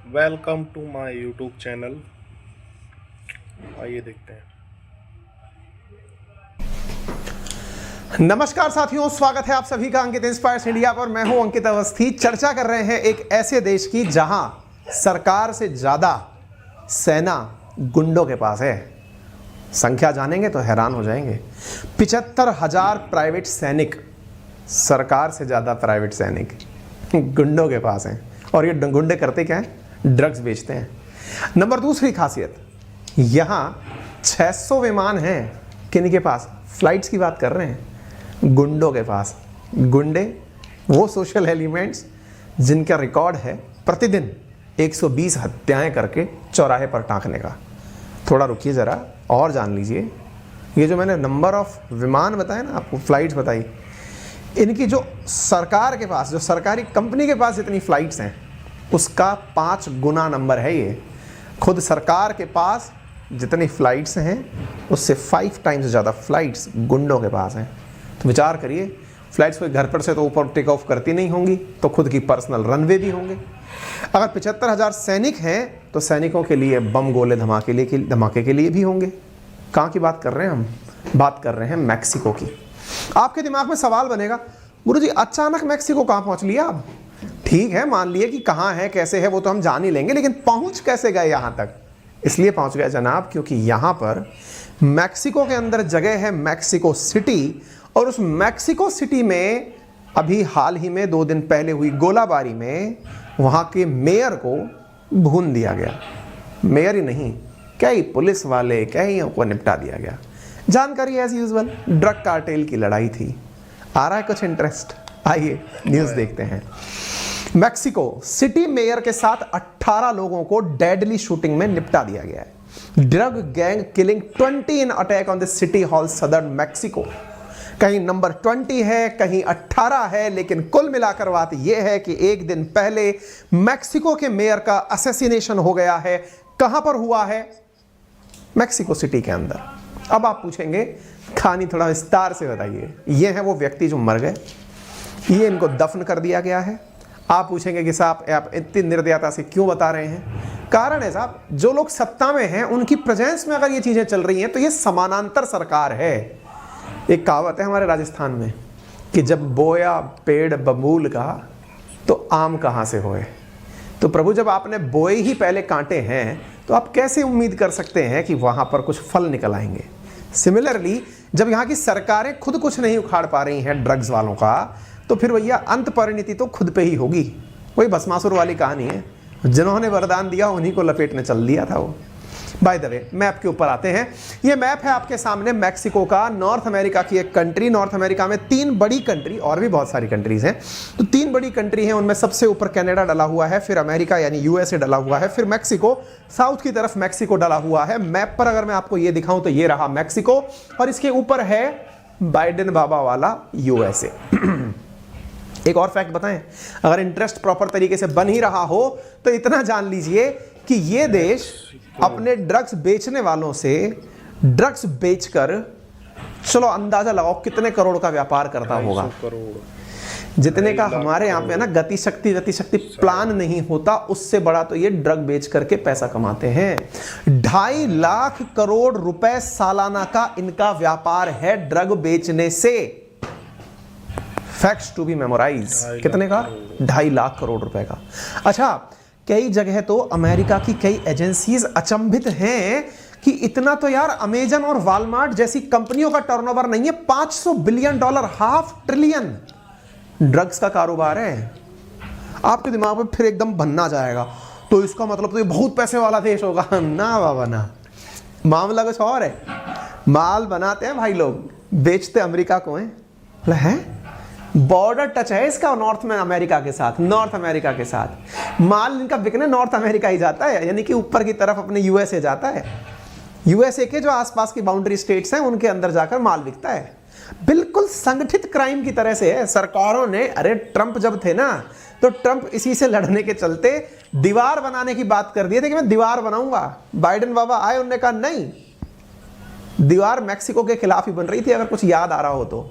Welcome to my YouTube channel. आइए देखते हैं। नमस्कार साथियों, स्वागत है आप सभी का अंकित इंस्पायर्स इंडिया पर। मैं हूं अंकित अवस्थी। चर्चा कर रहे हैं एक ऐसे देश की जहां सरकार से ज्यादा सेना गुंडों के पास है। संख्या जानेंगे तो हैरान हो जाएंगे। 75,000 प्राइवेट सैनिक, सरकार से ज्यादा प्राइवेट सैनिक गुंडों के पास हैं। और ये गुंडे करते क्या हैं? ड्रग्स बेचते हैं। नंबर दूसरी खासियत, यहां 600 विमान हैं। किन के पास? फ्लाइट्स की बात कर रहे हैं, गुंडों के पास। गुंडे वो सोशल एलिमेंट्स जिनका रिकॉर्ड है प्रतिदिन 120 हत्याएं करके चौराहे पर टांकने का। थोड़ा रुकिए ज़रा और जान लीजिए। ये जो मैंने नंबर ऑफ विमान बताए ना आपको, फ्लाइट्स बताई, इनकी जो सरकार के पास, जो सरकारी कंपनी के पास जितनी फ्लाइट्स हैं उसका 5 गुना नंबर है ये। खुद सरकार के पास जितनी फ्लाइट्स हैं उससे 5 टाइम्स ज़्यादा फ्लाइट्स गुंडों के पास हैं। तो विचार करिए, फ्लाइट्स कोई घर पर से तो ऊपर टेक ऑफ करती नहीं होंगी, तो खुद की पर्सनल रनवे भी होंगे। अगर 75,000 सैनिक हैं तो सैनिकों के लिए बम गोले धमाके के लिए भी होंगे। कहाँ की बात कर रहे हैं हम? बात कर रहे हैं मैक्सिको की। आपके दिमाग में सवाल बनेगा, गुरुजी अचानक मैक्सिको कहाँ पहुँच लिया आप? ठीक है, मान लिए कि कहाँ है, कैसे है, वो तो हम जान ही लेंगे, लेकिन पहुँच कैसे गए यहाँ तक? इसलिए पहुँच गए जनाब क्योंकि यहाँ पर मैक्सिको के अंदर जगह है मैक्सिको सिटी, और उस मैक्सिको सिटी में अभी हाल ही में 2 दिन पहले हुई गोलाबारी में वहाँ के मेयर को भून दिया गया। मेयर ही नहीं, कई पुलिस वाले, कईयों को निपटा दिया गया। जानकारी एज यूजुअल, ड्रग कार्टेल की लड़ाई थी। आ रहा है कुछ इंटरेस्ट? आइए न्यूज़ देखते हैं। मैक्सिको सिटी मेयर के साथ 18 लोगों को डेडली शूटिंग में निपटा दिया गया है। Drug gang killing 20 in attack on the city hall southern Mexico. कहीं नंबर 20 है, कहीं 18 है, लेकिन कुल मिलाकर बात यह है कि एक दिन पहले मैक्सिको के मेयर का असैसिनेशन हो गया है। कहां पर हुआ है? मैक्सिको सिटी के अंदर। अब आप पूछेंगे, कहानी थोड़ा विस्तार से बताइए। ये है वो व्यक्ति जो मर गए, ये इनको दफन कर दिया गया है। आप पूछेंगे कि साहब आप इतनी निर्दयता से क्यों बता रहे हैं? कारण है साहब, जो लोग सत्ता में हैं उनकी प्रेजेंस में अगर ये चीजें चल रही हैं तो ये समानांतर सरकार है। एक कहावत है हमारे राजस्थान में कि जब बोया पेड़ बबूल का तो आम कहाँ से होए। तो प्रभु, जब आपने बोए ही पहले कांटे हैं तो आप कैसे उम्मीद कर सकते हैं कि वहां पर कुछ फल निकल आएंगे? सिमिलरली, जब यहाँ की सरकारें खुद कुछ नहीं उखाड़ पा रही हैं ड्रग्स वालों का, तो फिर भैया अंत परिणति तो खुद पे ही होगी। वही भस्मासुर वाली कहानी है, जिन्होंने वरदान दिया उन्हीं को लपेटने चल दिया था वो। बाय द वे, मैप के ऊपर आते हैं। ये मैप है आपके सामने मैक्सिको का, नॉर्थ अमेरिका की एक कंट्री। नॉर्थ अमेरिका में 3 बड़ी कंट्री, और भी बहुत सारी कंट्रीज हैं, तो 3 बड़ी कंट्री हैं। उनमें सबसे ऊपर कनाडा डला हुआ है, फिर अमेरिका यानी यूएसए डला हुआ है, फिर मैक्सिको, साउथ की तरफ मैक्सिको डला हुआ है। मैप पर अगर मैं आपको ये दिखाऊं तो ये रहा मैक्सिको, और इसके ऊपर है बाइडेन बाबा वाला यूएसए। एक और फैक्ट बताएं, अगर इंटरेस्ट प्रॉपर तरीके से बन ही रहा हो तो इतना जान लीजिए कि ये देश अपने ड्रग्स बेचने वालों से ड्रग्स बेचकर, चलो अंदाजा लगाओ कितने करोड़ का व्यापार करता होगा। करोड़ जितने का हमारे यहाँ पे ना गति शक्ति प्लान नहीं होता, उससे बड़ा तो ये ड्रग बेच करके पैसा कमाते हैं। 2.5 लाख करोड़ रुपए सालाना का इनका व्यापार है ड्रग बेचने से। Facts to be memorize. कितने का? 2.5 लाख करोड़ रुपए का। अच्छा, कई जगह तो अमेरिका की कई एजेंसीज अचंभित हैं कि इतना तो यार अमेजन और वॉलमार्ट जैसी कंपनियों का टर्नओवर नहीं है। $500 बिलियन, $500 ट्रिलियन ड्रग्स का कारोबार है। आपके दिमाग में फिर एकदम बनना जाएगा, तो इसका मतलब तो ये बहुत पैसे वाला देश होगा। ना बाबा ना, मामला कुछ और है। माल बनाते हैं भाई लोग, बेचते अमेरिका को है। बॉर्डर टच है इसका नॉर्थ में अमेरिका के साथ, नॉर्थ अमेरिका के साथ। माल इनका बिकने नॉर्थ अमेरिका ही जाता है, यानी कि ऊपर की तरफ अपने यूएसए जाता है। यूएसए के जो आसपास की बाउंड्री स्टेट्स हैं उनके अंदर जाकर माल बिकता है। बिल्कुल संगठित क्राइम की तरह से है। सरकारों ने, अरे ट्रंप जब थे ना, तो ट्रंप इसी से लड़ने के चलते दीवार बनाने की बात कर दिए थे कि मैं दीवार बनाऊंगा। बाइडेन बाबा आए, उन्होंने कहा नहीं, दीवार मैक्सिको के खिलाफ ही बन रही थी, अगर कुछ याद आ रहा हो तो।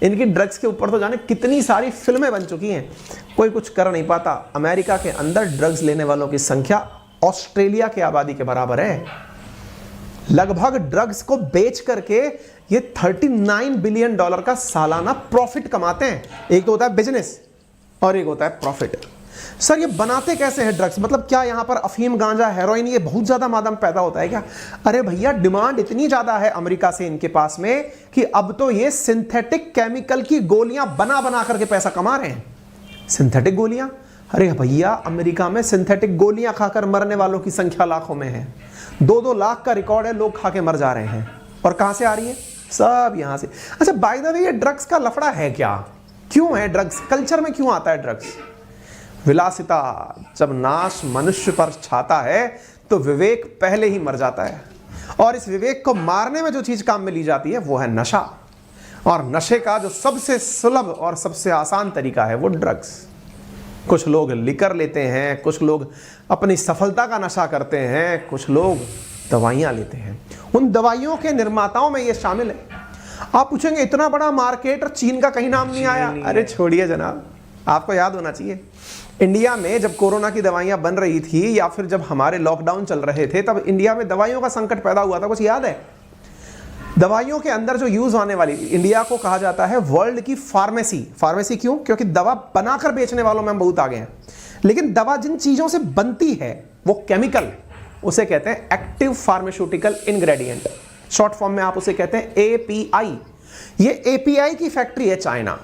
इनकी ड्रग्स के ऊपर तो जाने कितनी सारी फिल्में बन चुकी हैं, कोई कुछ कर नहीं पाता। अमेरिका के अंदर ड्रग्स लेने वालों की संख्या ऑस्ट्रेलिया की आबादी के बराबर है। लगभग ड्रग्स को बेच करके ये $39 बिलियन का सालाना प्रॉफिट कमाते हैं। एक तो होता है बिजनेस और एक होता है प्रॉफिट। सर ये बनाते कैसे हैं ड्रग्स? मतलब क्या यहाँ पर अफीम, गांजा, हेरोइन ये बहुत ज्यादा मादम पैदा होता है क्या? अरे भैया डिमांड इतनी ज्यादा है अमेरिका से इनके पास में कि अब तो ये सिंथेटिक केमिकल की गोलियां बना बना करके पैसा कमा रहे हैं। सिंथेटिक गोलियां? अरे भैया अमेरिका में सिंथेटिक गोलियां खाकर मरने वालों की संख्या लाखों में है। 2-2 लाख का रिकॉर्ड है, लोग खा के मर जा रहे हैं। और कहां से आ रही है? सब यहां से। अच्छा बाय द वे ये ड्रग्स का लफड़ा है क्या? क्यों है ड्रग्स कल्चर में, क्यों आता है ड्रग्स? विलासिता। जब नाश मनुष्य पर छाता है तो विवेक पहले ही मर जाता है, और इस विवेक को मारने में जो चीज काम में ली जाती है वो है नशा। और नशे का जो सबसे सुलभ और सबसे आसान तरीका है वो ड्रग्स। कुछ लोग लिकर लेते हैं, कुछ लोग अपनी सफलता का नशा करते हैं, कुछ लोग दवाइयां लेते हैं। उन दवाइयों के निर्माताओं में ये शामिल है। आप पूछेंगे इतना बड़ा मार्केट और चीन का कहीं नाम नहीं आया? अरे छोड़िए जनाब, आपको याद होना चाहिए इंडिया में जब कोरोना की दवाइयां बन रही थी या फिर जब हमारे लॉकडाउन चल रहे थे तब इंडिया में दवाइयों का संकट पैदा हुआ था। कुछ याद है? दवाइयों के अंदर जो यूज होने वाली, इंडिया को कहा जाता है वर्ल्ड की फार्मेसी। फार्मेसी क्यों? क्योंकि दवा बनाकर बेचने वालों में हम बहुत आगे हैं, लेकिन दवा जिन चीजों से बनती है वो केमिकल, उसे कहते हैं active pharmaceutical ingredient. Short form में आप उसे कहते हैं एपीआई। ये एपीआई की फैक्ट्री है चाइना।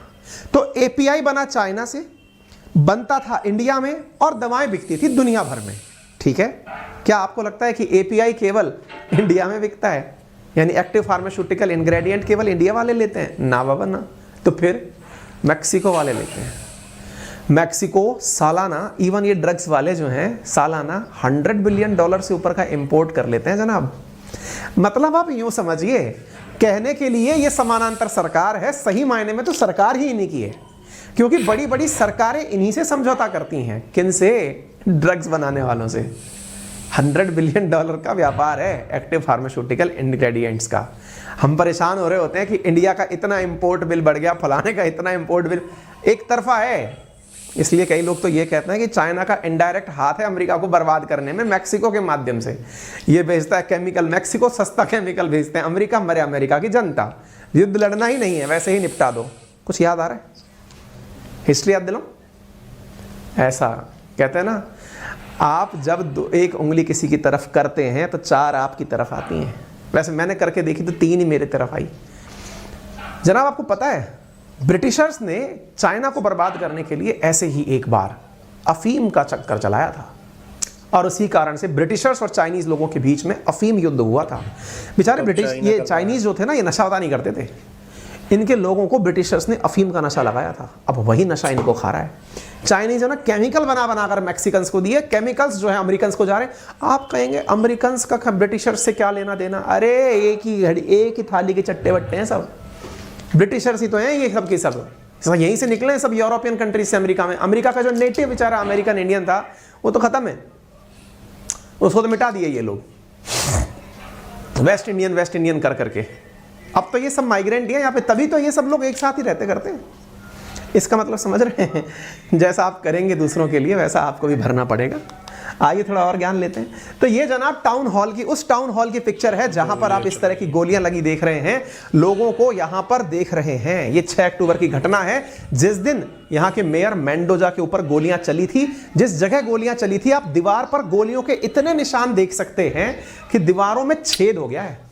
तो एपीआई बना चाइना से, बनता था इंडिया में और दवाएं बिकती थी दुनिया भर में। ठीक है, क्या आपको लगता है कि एपीआई केवल इंडिया में बिकता है? यानी एक्टिव फार्मास्यूटिकल इंग्रेडिएंट केवल इंडिया वाले लेते हैं? ना बाबा ना। तो फिर मैक्सिको वाले लेते हैं। मैक्सिको सालाना, इवन ये ड्रग्स वाले जो हैं सालाना $100 बिलियन से ऊपर का इंपोर्ट कर लेते हैं जनाब। मतलब आप यूं समझिए, कहने के लिए ये समानांतर सरकार है, सही मायने में तो सरकार ही इन्हीं की है, क्योंकि बड़ी बड़ी सरकारें इन्हीं से समझौता करती हैं। किनसे? ड्रग्स बनाने वालों से। $100 बिलियन का व्यापार है एक्टिव फार्मास्यूटिकल इंग्रेडिएंट्स का। हम परेशान हो रहे होते हैं कि इंडिया का इतना इंपोर्ट बिल बढ़ गया, फलाने का इतना इंपोर्ट बिल। एक तरफा है। इसलिए कई लोग तो ये कहते हैं कि चाइना का इनडायरेक्ट हाथ है अमेरिका को बर्बाद करने में, मैक्सिको के माध्यम से। ये भेजता है केमिकल, मैक्सिको सस्ता केमिकल भेजते हैं, अमेरिका मरे अमेरिका की जनता। युद्ध लड़ना ही नहीं है, वैसे ही निपटा दो। कुछ याद आ रहा है? हिस्ट्री याद दिलाऊं? ऐसा कहते हैं ना, आप जब एक उंगली किसी की तरफ करते हैं तो 4 आपकी तरफ आती हैं। वैसे मैंने करके देखी तो 3 ही मेरे तरफ आई। जनाब आपको पता है ब्रिटिशर्स ने चाइना को बर्बाद करने के लिए ऐसे ही एक बार अफीम का चक्कर चलाया था, और उसी कारण से ब्रिटिशर्स और चाइनीज लोगों के बीच में अफीम युद्ध हुआ था। बेचारे ब्रिटिश, ये चाइनीज जो थे ना, ये नशा वता नहीं करते थे। इनके लोगों को ब्रिटिशर्स ने अफीम का नशा लगाया था। अब वही नशा इनको खा रहा है। चाइनीज है ना, केमिकल बना बनाकर मैक्सिकन्स को दिए, केमिकल्स जो है अमेरिकन्स को जा रहे हैं। आप कहेंगे अमेरिकन्स का ब्रिटिशर्स से क्या लेना देना? अरे एक ही घड़ी, एक ही थाली के चट्टे बट्टे हैं सब। ब्रिटिशर्स ही तो हैं ये सब के सब। यहीं से निकले हैं सब यूरोपियन कंट्रीज से अमेरिका में। अमेरिका का जो नेटिव बेचारा अमेरिकन इंडियन था वो तो खत्म है, उसको तो मिटा दिए ये लोग, वेस्ट इंडियन कर करके। अब तो ये सब माइग्रेंट है यहाँ पे, तभी तो ये सब लोग एक साथ ही रहते करते हैं। इसका मतलब समझ रहे हैं? जैसा आप करेंगे दूसरों के लिए वैसा आपको भी भरना पड़ेगा। आइए थोड़ा और ज्ञान लेते हैं। तो ये जनाब टाउन हॉल की, उस टाउन हॉल की पिक्चर है जहां पर आप इस तरह की गोलियां लगी देख रहे हैं, लोगों को यहां पर देख रहे हैं। ये 6 अक्टूबर की घटना है, जिस दिन यहां के मेयर मेंडोजा के ऊपर गोलियां चली थी। जिस जगह गोलियां चली थी, आप दीवार पर गोलियों के इतने निशान देख सकते हैं कि दीवारों में छेद हो गया है।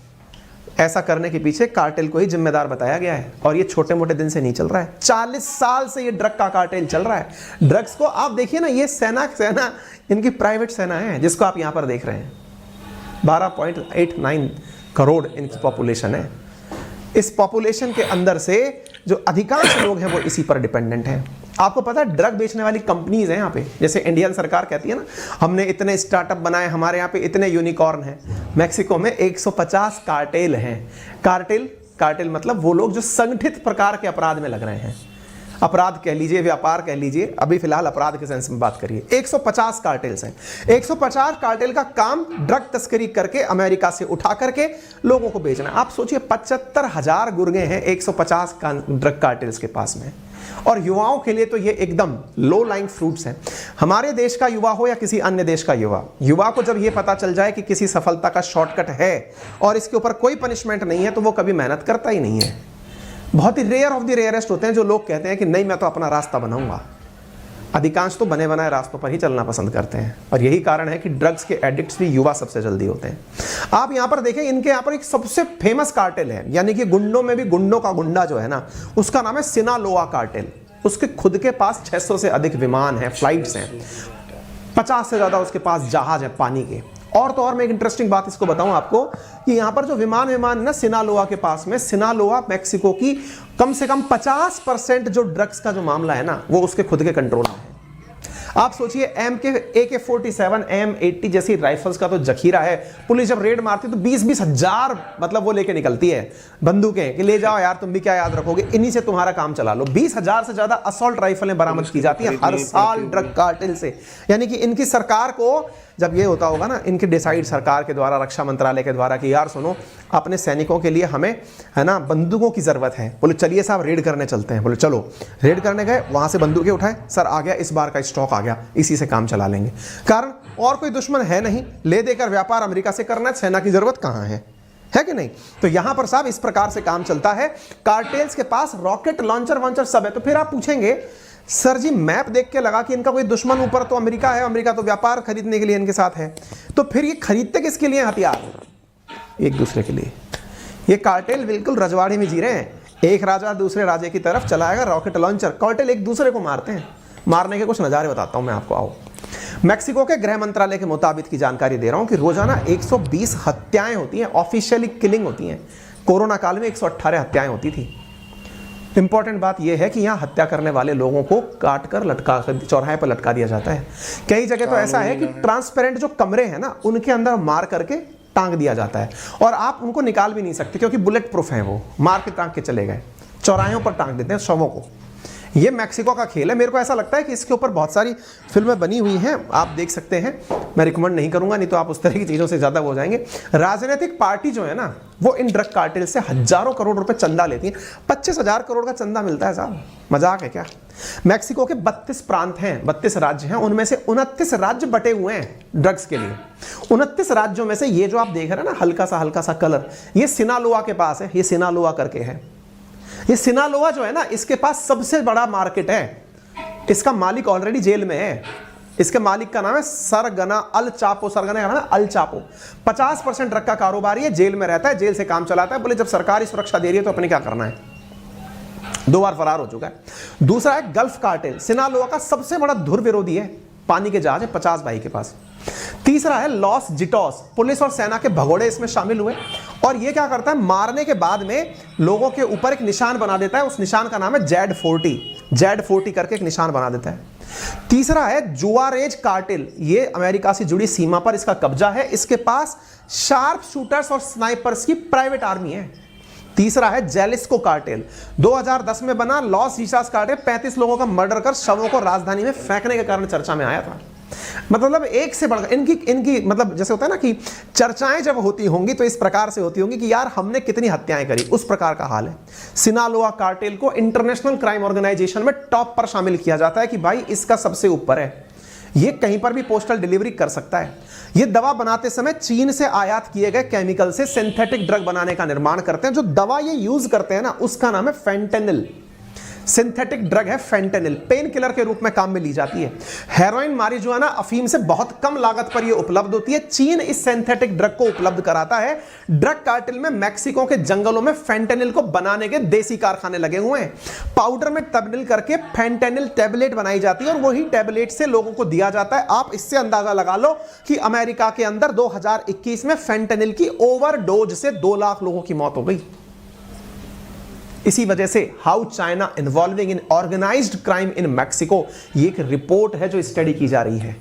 ऐसा करने के पीछे कार्टेल को ही जिम्मेदार बताया गया है, और ये छोटे मोटे दिन से नहीं चल रहा है। 40 साल से ये ड्रग का कार्टेल चल रहा है। ड्रग्स को आप देखिए ना, ये सेना इनकी प्राइवेट सेना है जिसको आप यहां पर देख रहे हैं। 12.89 करोड़ इनकी पॉपुलेशन है। इस पॉपुलेशन के अंदर से जो अधिकांश लोग हैं वो इसी पर डिपेंडेंट हैं। आपको पता है ड्रग बेचने वाली कंपनीज हैं यहाँ पे, जैसे इंडियन सरकार कहती है ना, हमने इतने स्टार्टअप बनाए, हमारे यहाँ पे इतने यूनिकॉर्न हैं। मैक्सिको में 150 कार्टेल हैं। कार्टेल मतलब वो लोग जो संगठित प्रकार के अपराध में लग रहे हैं। अपराध कह लीजिए, व्यापार कह लीजिए, अभी फिलहाल अपराध के सेंस में बात करिए। 150 कार्टेल्स हैं। 150 कार्टेल का काम ड्रग तस्करी करके अमेरिका से उठा करके लोगों को बेचना। आप सोचिए 75,000 गुर्गे हैं 150 ड्रग कार्टेल्स के पास में, और युवाओं के लिए तो ये एकदम लो लाइंग फ्रूट्स हैं। हमारे देश का युवा हो या किसी अन्य देश का युवा को जब ये पता चल जाए कि किसी सफलता का शॉर्टकट है और इसके ऊपर कोई पनिशमेंट नहीं है, तो वो कभी मेहनत करता ही नहीं है। बहुत ही रेयर ऑफ द रेयरेस्ट होते हैं जो लोग कहते हैं कि नहीं मैं तो अपना रास्ता बनाऊंगा। अधिकांश तो बने बनाए रास्तों पर ही चलना पसंद करते हैं, और यही कारण है कि ड्रग्स के एडिक्ट्स भी युवा सबसे जल्दी होते हैं। आप यहां पर देखें, इनके यहां पर एक सबसे फेमस कार्टेल है, यानी कि गुंडों में भी गुंडों का गुंडा जो है ना, उसका नाम है सिनालोआ कार्टेल। उसके खुद के पास 600 से अधिक विमान हैं, फ्लाइट्स हैं, 50 से ज्यादा उसके पास जहाज है पानी के। और तो और मैं एक इंटरेस्टिंग बात इसको बताऊं आपको कि यहां पर जो विमान ना सिनालोआ के पास में, सिनालोआ मैक्सिको की कम से कम 50% जो ड्रग्स का जो मामला है ना, वो उसके खुद के कंट्रोल में है। आप सोचिए AK-47, M80 जैसी राइफल्स का तो जखीरा है। पुलिस जब रेड मारती है तो 20-20 हजार मतलब वो लेके निकलती है बंदूकें कि ले जाओ यार, तुम भी क्या याद रखोगे, इन्हीं से तुम्हारा काम चला लो। 20,000 से ज्यादा असॉल्ट राइफलें बरामद की जाती हैं हर साल ड्रग कार्टेल से। यानी कि इनकी सरकार को जब ये होता होगा ना, इनके डिसाइड सरकार के द्वारा, रक्षा मंत्रालय के द्वारा कि यार सुनो, अपने सैनिकों के लिए हमें है ना बंदूकों की जरूरत है। बोले चलिए साहब रेड करने चलते हैं। बोले चलो, रेड करने गए, वहां से बंदूकें उठाए, सर आ गया, इस बार का स्टॉक आ गया, इसी से काम चला लेंगे। कारण और कोई दुश्मन है नहीं, ले देकर व्यापार अमेरिका से करना है, सेना की जरूरत कहां है कि नहीं? तो यहां पर साहब इस प्रकार से काम चलता है। कार्टेल्स के पास रॉकेट लॉन्चर वॉन्चर सब है। तो फिर आप पूछेंगे सर जी मैप देख के लगा कि इनका कोई दुश्मन ऊपर तो अमेरिका है, अमेरिका तो व्यापार खरीदने के लिए इनके साथ है, तो फिर ये खरीदते किसके लिए हथियार? एक दूसरे के लिए। ये कार्टेल बिल्कुल रजवाड़े में जी रहे हैं। एक राजा दूसरे राजे की तरफ चलाएगा रॉकेट लॉन्चर, कार्टेल एक दूसरे को मारते हैं। मारने के कुछ नज़ारे बताता हूं मैं आपको, आओ। मैक्सिको के गृह मंत्रालय के मुताबिक की जानकारी दे रहा हूं कि रोजाना 120 हत्याएं होती हैं, ऑफिशियली किलिंग होती हैं। कोरोना काल में 118 हत्याएं होती थी। इंपॉर्टेंट बात यह है कि यहाँ हत्या करने वाले लोगों को काट कर लटका कर चौराहे पर लटका दिया जाता है। कई जगह तो ऐसा है कि ट्रांसपेरेंट जो कमरे हैं ना, उनके अंदर मार करके टांग दिया जाता है, और आप उनको निकाल भी नहीं सकते क्योंकि बुलेट प्रूफ है, वो मार के टांग के चले गए, चौराहों पर टांग देते हैं शवों को। ये मैक्सिको का खेल है। मेरे को ऐसा लगता है कि इसके ऊपर बहुत सारी फिल्में बनी हुई हैं, आप देख सकते हैं। मैं रिकमेंड नहीं करूंगा, नहीं तो आप उस तरह की चीज़ों से ज़्यादा हो जाएंगे। राजनीतिक पार्टी जो है ना, वो इन ड्रग कार्टेल से हजारों करोड़ रुपए चंदा लेती है। 25,000 करोड़ का चंदा मिलता है साहब, मजाक है क्या? मैक्सिको के 32 प्रांत हैं, 32 राज्य हैं, उनमें से 29 राज्य बटे हुए हैं ड्रग्स के लिए। 29 राज्यों में से ये जो आप देख रहे हैं ना हल्का सा कलर, ये सिनालोआ के पास है। ये सिनालोआ करके है। ये सिनालोआ जो है ना, इसके पास सबसे बड़ा मार्केट है। इसका मालिक ऑलरेडी जेल में है। इसके मालिक का नाम है सरगना अल चापो। सरगना का नाम है अल चापो। 50% ड्रग का कारोबारी है, जेल में रहता है, जेल से काम चलाता है। बोले जब सरकारी सुरक्षा दे रही है तो अपने क्या करना है। 2 बार फरार हो चुका है। दूसरा है गल्फ कार्टेल। सिनालोआ का सबसे बड़ा धुर विरोधी है, पानी के जहाज है 50 भाई के पास। तीसरा है लॉस जिटोस। पुलिस और सेना के भगोड़े इसमें शामिल हुए, और ये क्या करता है, मारने के बाद में लोगों के ऊपर एक निशान बना देता है। उस निशान का नाम है जेड40 करके एक निशान बना देता है। तीसरा है जुआरेज कार्टेल। ये अमेरिका से जुड़ी सीमा पर इसका कब्जा है। इसके पास शार्प शूटर्स और स्नाइपर्स की प्राइवेट आर्मी है। तीसरा है जेलिस्को कार्टेल। 2010 में बना लॉस जिटास कार्टेल 35 लोगों का मर्डर कर शवों को राजधानी में फेंकने के कारण चर्चा में आया था। मतलब एक से बढ़कर इनकी मतलब जैसे होता है ना कि चर्चाएं जब होती होंगी तो इस प्रकार से होती होंगी कि यार हमने कितनी हत्याएं करी, उस प्रकार का हाल है। सिनालोआ कार्टेल को इंटरनेशनल क्राइम ऑर्गेनाइजेशन में टॉप पर शामिल किया जाता है कि भाई इसका सबसे ऊपर है, ये कहीं पर भी पोस्टल डिलीवरी कर सकता है। ये दवा बनाते समय चीन से आयात किए गए केमिकल से सिंथेटिक ड्रग बनाने का निर्माण करते हैं। जो दवा ये यूज करते हैं ना, उसका नाम है फेंटेनिल। सिंथेटिक ड्रग है फेंटेनिल, पेन किलर के रूप में काम में ली जाती है। हेरोइन, मारिजुआना, अफीम से बहुत कम लागत पर यह उपलब्ध होती है। चीन इस सिंथेटिक ड्रग को उपलब्ध कराता है। ड्रग कार्टेल में मैक्सिको के जंगलों में फेंटेनिल को बनाने के देसी कारखाने लगे हुए हैं। पाउडर में तब्दील करके फेंटेनिल टैबलेट बनाई जाती है और वही टैबलेट से लोगों को दिया जाता है। आप इससे अंदाजा लगा लो कि अमेरिका के अंदर 2021 में फेंटेनिल की ओवरडोज से 2 लाख लोगों की मौत हो गई। इसी वजह से how China involving in organised crime in Mexico, ये एक रिपोर्ट है जो स्टडी की जा रही है।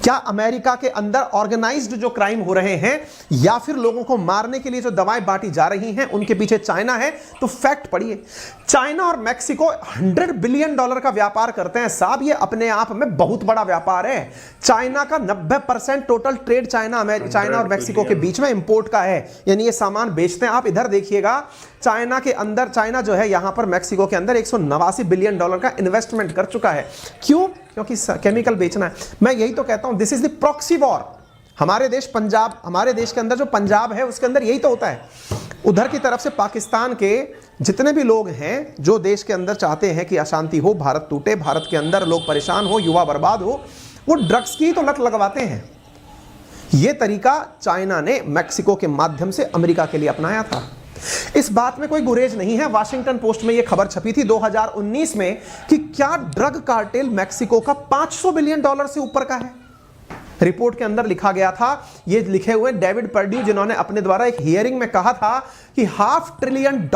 क्या अमेरिका के अंदर ऑर्गेनाइज्ड जो क्राइम हो रहे हैं या फिर लोगों को मारने के लिए जो दवाएं बांटी जा रही हैं उनके पीछे चाइना है? तो फैक्ट पढ़िए, चाइना और मैक्सिको $100 बिलियन का व्यापार करते हैं साहब। ये अपने आप में बहुत बड़ा व्यापार है। चाइना का 90% टोटल ट्रेड चाइना और मैक्सिको के बीच में इंपोर्ट का है, यानी ये सामान बेचते हैं। आप इधर देखिएगा, चाइना के अंदर, चाइना जो है यहां पर मैक्सिको के अंदर $189 बिलियन का इन्वेस्टमेंट कर चुका है। क्यों? क्योंकि केमिकल बेचना है। मैं यही तो कहता हूं, this is the proxy war. हमारे देश पंजाब, हमारे देश के अंदर जो पंजाब है उसके अंदर यही तो होता है। उधर की तरफ से पाकिस्तान के जितने भी लोग हैं जो देश के अंदर चाहते हैं कि अशांति हो, भारत टूटे, भारत के अंदर लोग परेशान हो, युवा बर्बाद हो, वो ड्रग्स की तो लत लगवाते हैं। यह तरीका चाइना ने मैक्सिको के माध्यम से अमेरिका के लिए अपनाया था। इस बात में कोई गुरेज नहीं है। वाशिंगटन पोस्ट में यह खबर छपी थी 2019 में कि क्या ड्रग कार्टेल मैक्सिको का $500 बिलियन से ऊपर का है। रिपोर्ट के अंदर लिखा गया था, ये लिखे हुए डेविड पर्ड्यू, जिन्होंने अपने द्वारा एक हियरिंग में कहा था कि $500 billion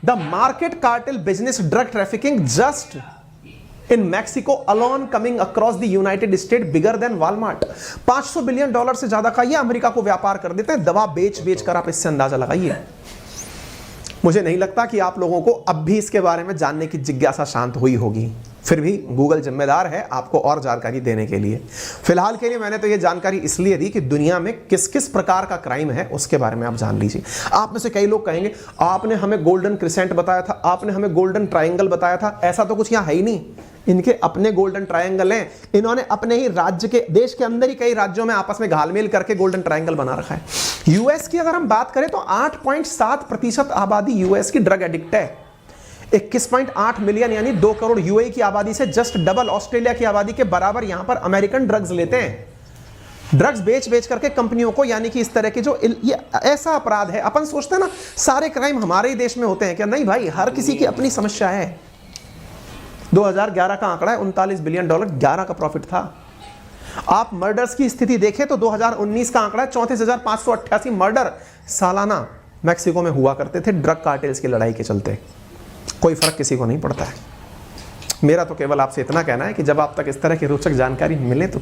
the market cartel business drug trafficking just in Mexico alone coming across the United state bigger than Walmart. $500 billion से ज्यादा का ये अमेरिका को व्यापार कर देते हैं। दवा बेच बेच कर आप इससे अंदाजा लगाइए। मुझे नहीं लगता कि आप लोगों को अब भी इसके बारे में जानने की जिज्ञासा शांत हुई होगी। फिर भी गूगल जिम्मेदार है आपको और जानकारी देने के लिए। फिलहाल के लिए मैंने तो ये जानकारी इसलिए दी कि दुनिया में किस किस प्रकार का क्राइम है उसके बारे में आप जान लीजिए। आप में से कई लोग कहेंगे, आपने हमें गोल्डन क्रिसेंट बताया था, आपने हमें गोल्डन ट्रायंगल बताया था। ऐसा तो कुछ यहाँ है ही नहीं। इनके अपने गोल्डन ट्रायंगल हैं। इन्होंने अपने ही राज्य के, देश के अंदर ही कई राज्यों में आपस में घालमेल करके गोल्डन ट्रायंगल बना रखा है। यूएस की अगर हम बात करें तो 8.7% आबादी यूएस की ड्रग एडिक्ट है। 21.8 मिलियन यानी 2 करोड़ यूएई की आबादी से जस्ट डबल ऑस्ट्रेलिया की आबादी के बराबर यहां पर अमेरिकन ड्रग्स लेते हैं। ड्रग्स बेच बेच करके कंपनियों को, यानी कि इस तरह के जो ये ऐसा अपराध है। अपन सोचते हैं ना सारे क्राइम हमारे ही देश में होते हैं क्या? नहीं भाई, हर किसी की अपनी समस्या है। 2011 का आंकड़ा है, $39 बिलियन 11 का प्रॉफिट था। आप मर्डर्स की स्थिति देखें तो 2019 का आंकड़ा है 34,588 मर्डर सालाना मैक्सिको में हुआ करते थे ड्रग कार्टेल्स की लड़ाई के चलते। कोई फर्क किसी को नहीं पड़ता है। मेरा तो केवल आपसे इतना कहना है कि जब आप तक इस तरह की रोचक जानकारी मिले तो